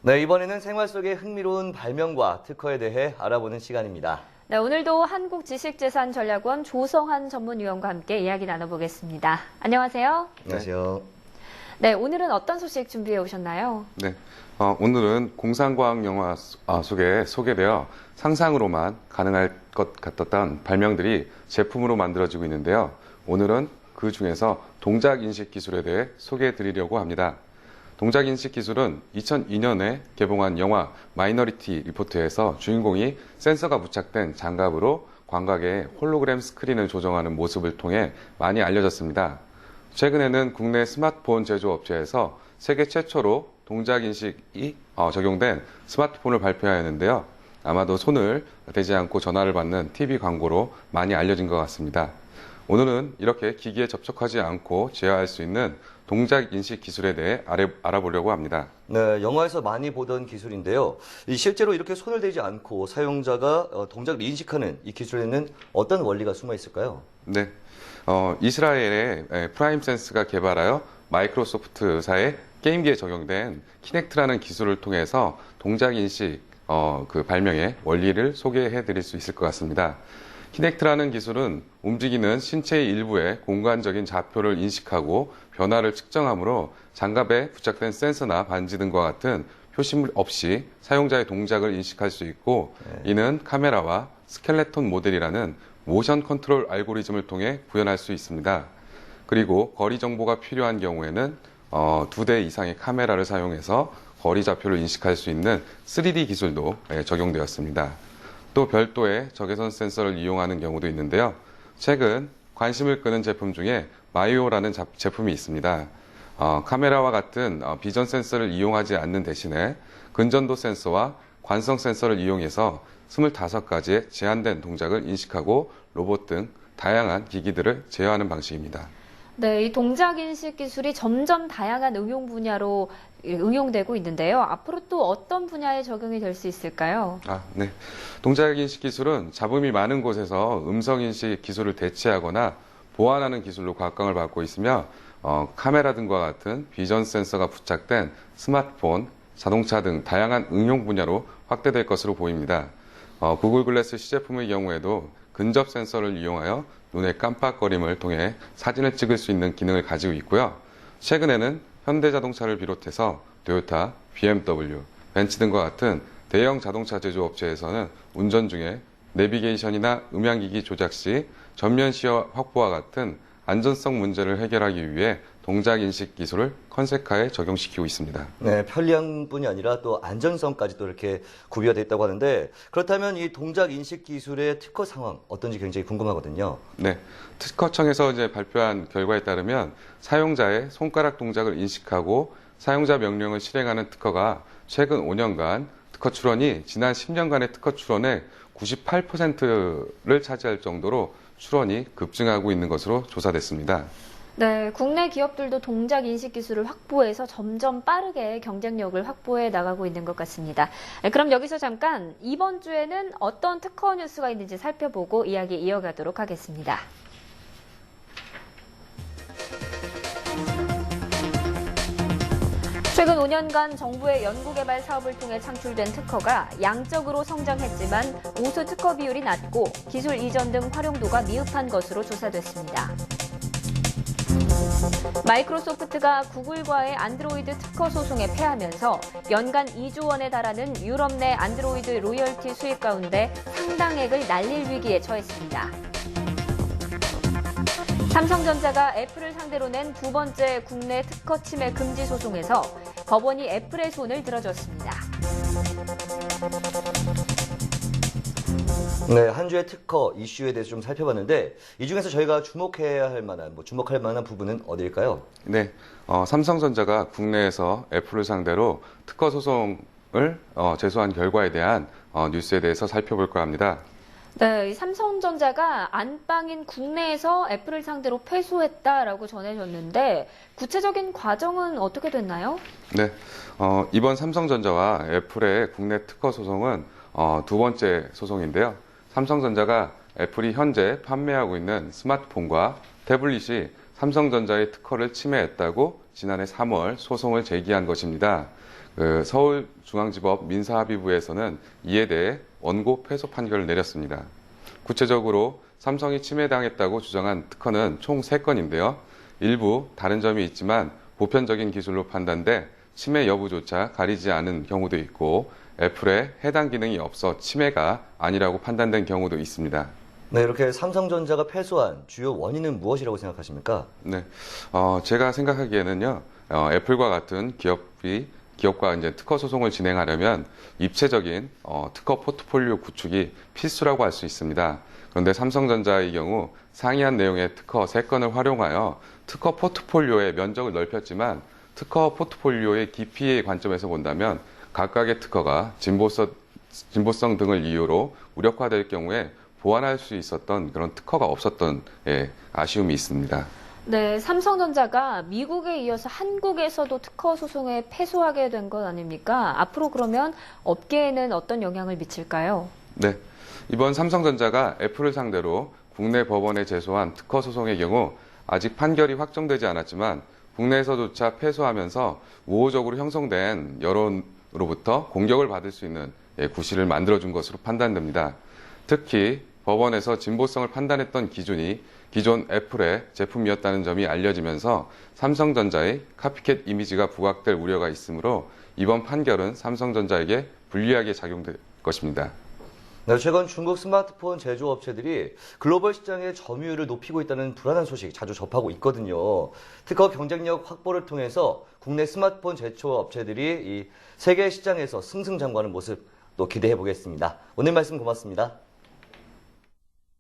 네, 이번에는 생활 속의 흥미로운 발명과 특허에 대해 알아보는 시간입니다. 네, 오늘도 한국지식재산전략원 조성한 전문위원과 함께 이야기 나눠보겠습니다. 안녕하세요. 안녕하세요. 네, 오늘은 어떤 소식 준비해 오셨나요? 네, 오늘은 공상과학 영화 속에 소개되어 상상으로만 가능할 것 같았던 발명들이 제품으로 만들어지고 있는데요. 오늘은 그 중에서 동작인식 기술에 대해 소개해 드리려고 합니다. 동작인식 기술은 2002년에 개봉한 영화 마이너리티 리포트에서 주인공이 센서가 부착된 장갑으로 광각의 홀로그램 스크린을 조정하는 모습을 통해 많이 알려졌습니다. 최근에는 국내 스마트폰 제조업체에서 세계 최초로 동작인식이 적용된 스마트폰을 발표하였는데요. 아마도 손을 대지 않고 전화를 받는 TV 광고로 많이 알려진 것 같습니다. 오늘은 이렇게 기기에 접촉하지 않고 제어할 수 있는 동작인식 기술에 대해 알아보려고 합니다. 네, 영화에서 많이 보던 기술인데요. 실제로 이렇게 손을 대지 않고 사용자가 동작을 인식하는 이 기술에는 어떤 원리가 숨어 있을까요? 네, 이스라엘의 프라임센스가 개발하여 마이크로소프트사의 게임기에 적용된 키넥트라는 기술을 통해서 동작인식 그 발명의 원리를 소개해 드릴 수 있을 것 같습니다. 키넥트라는 기술은 움직이는 신체의 일부의 공간적인 좌표를 인식하고 변화를 측정하므로 장갑에 부착된 센서나 반지 등과 같은 표시물 없이 사용자의 동작을 인식할 수 있고, 이는 카메라와 스켈레톤 모델이라는 모션 컨트롤 알고리즘을 통해 구현할 수 있습니다. 그리고 거리 정보가 필요한 경우에는 2대 이상의 카메라를 사용해서 거리 좌표를 인식할 수 있는 3D 기술도 적용되었습니다. 또 별도의 적외선 센서를 이용하는 경우도 있는데요. 최근 관심을 끄는 제품 중에 마이오라는 제품이 있습니다. 카메라와 같은 비전 센서를 이용하지 않는 대신에 근전도 센서와 관성 센서를 이용해서 25가지의 제한된 동작을 인식하고 로봇 등 다양한 기기들을 제어하는 방식입니다. 네, 이 동작인식 기술이 점점 다양한 응용 분야로 응용되고 있는데요. 앞으로 또 어떤 분야에 적용이 될 수 있을까요? 네. 동작인식 기술은 잡음이 많은 곳에서 음성인식 기술을 대체하거나 보완하는 기술로 각광을 받고 있으며, 카메라 등과 같은 비전 센서가 부착된 스마트폰, 자동차 등 다양한 응용 분야로 확대될 것으로 보입니다. 구글 글래스 시제품의 경우에도 근접 센서를 이용하여 눈의 깜빡거림을 통해 사진을 찍을 수 있는 기능을 가지고 있고요. 최근에는 현대자동차를 비롯해서 토요타, BMW, 벤츠 등과 같은 대형 자동차 제조업체에서는 운전 중에 내비게이션이나 음향기기 조작 시 전면 시야 확보와 같은 안전성 문제를 해결하기 위해 동작인식 기술을 컨셉화에 적용시키고 있습니다. 네, 편리함뿐이 아니라 또 안전성까지도 이렇게 구비가 됐다고 하는데, 그렇다면 이 동작인식 기술의 특허 상황 어떤지 굉장히 궁금하거든요. 네, 특허청에서 발표한 결과에 따르면 사용자의 손가락 동작을 인식하고 사용자 명령을 실행하는 특허가 최근 5년간 특허 출원이 지난 10년간의 특허 출원의 98%를 차지할 정도로 출원이 급증하고 있는 것으로 조사됐습니다. 네, 국내 기업들도 동작 인식 기술을 확보해서 점점 빠르게 경쟁력을 확보해 나가고 있는 것 같습니다. 그럼 여기서 잠깐 이번 주에는 어떤 특허 뉴스가 있는지 살펴보고 이야기 이어가도록 하겠습니다. 최근 5년간 정부의 연구개발 사업을 통해 창출된 특허가 양적으로 성장했지만 우수 특허 비율이 낮고 기술 이전 등 활용도가 미흡한 것으로 조사됐습니다. 마이크로소프트가 구글과의 안드로이드 특허 소송에 패하면서 연간 2조 원에 달하는 유럽 내 안드로이드 로열티 수입 가운데 상당액을 날릴 위기에 처했습니다. 삼성전자가 애플을 상대로 낸 두 번째 국내 특허 침해 금지 소송에서 법원이 애플의 손을 들어줬습니다. 네, 한 주의 특허 이슈에 대해서 좀 살펴봤는데, 이 중에서 저희가 주목해야 할 만한, 주목할 만한 부분은 어디일까요? 네, 삼성전자가 국내에서 애플을 상대로 특허 소송을 제소한 결과에 대한 뉴스에 대해서 살펴볼까 합니다. 네, 삼성전자가 안방인 국내에서 애플을 상대로 패소했다라고 전해졌는데 구체적인 과정은 어떻게 됐나요? 네, 이번 삼성전자와 애플의 국내 특허 소송은 두 번째 소송인데요. 삼성전자가 애플이 현재 판매하고 있는 스마트폰과 태블릿이 삼성전자의 특허를 침해했다고 지난해 3월 소송을 제기한 것입니다. 서울중앙지법 민사합의부에서는 이에 대해 원고 패소 판결을 내렸습니다. 구체적으로 삼성이 침해당했다고 주장한 특허는 총 3건인데요. 일부 다른 점이 있지만 보편적인 기술로 판단돼 침해 여부조차 가리지 않은 경우도 있고 애플에 해당 기능이 없어 침해가 아니라고 판단된 경우도 있습니다. 네, 이렇게 삼성전자가 패소한 주요 원인은 무엇이라고 생각하십니까? 네, 제가 생각하기에는요, 애플과 같은 기업과 이제 특허 소송을 진행하려면 입체적인 특허 포트폴리오 구축이 필수라고 할 수 있습니다. 그런데 삼성전자의 경우 상이한 내용의 특허 3건을 활용하여 특허 포트폴리오의 면적을 넓혔지만 특허 포트폴리오의 깊이의 관점에서 본다면 각각의 특허가 진보성 등을 이유로 무력화될 경우에 보완할 수 있었던 그런 특허가 없었던 아쉬움이 있습니다. 네, 삼성전자가 미국에 이어서 한국에서도 특허 소송에 패소하게 된 것 아닙니까? 앞으로 그러면 업계에는 어떤 영향을 미칠까요? 네, 이번 삼성전자가 애플을 상대로 국내 법원에 제소한 특허 소송의 경우 아직 판결이 확정되지 않았지만 국내에서조차 패소하면서 우호적으로 형성된 여론으로부터 공격을 받을 수 있는 구실을 만들어준 것으로 판단됩니다. 특히 법원에서 진보성을 판단했던 기준이 기존 애플의 제품이었다는 점이 알려지면서 삼성전자의 카피캣 이미지가 부각될 우려가 있으므로 이번 판결은 삼성전자에게 불리하게 작용될 것입니다. 네, 최근 중국 스마트폰 제조업체들이 글로벌 시장의 점유율을 높이고 있다는 불안한 소식 자주 접하고 있거든요. 특허 경쟁력 확보를 통해서 국내 스마트폰 제조업체들이 이 세계 시장에서 승승장구하는 모습 또 기대해 보겠습니다. 오늘 말씀 고맙습니다.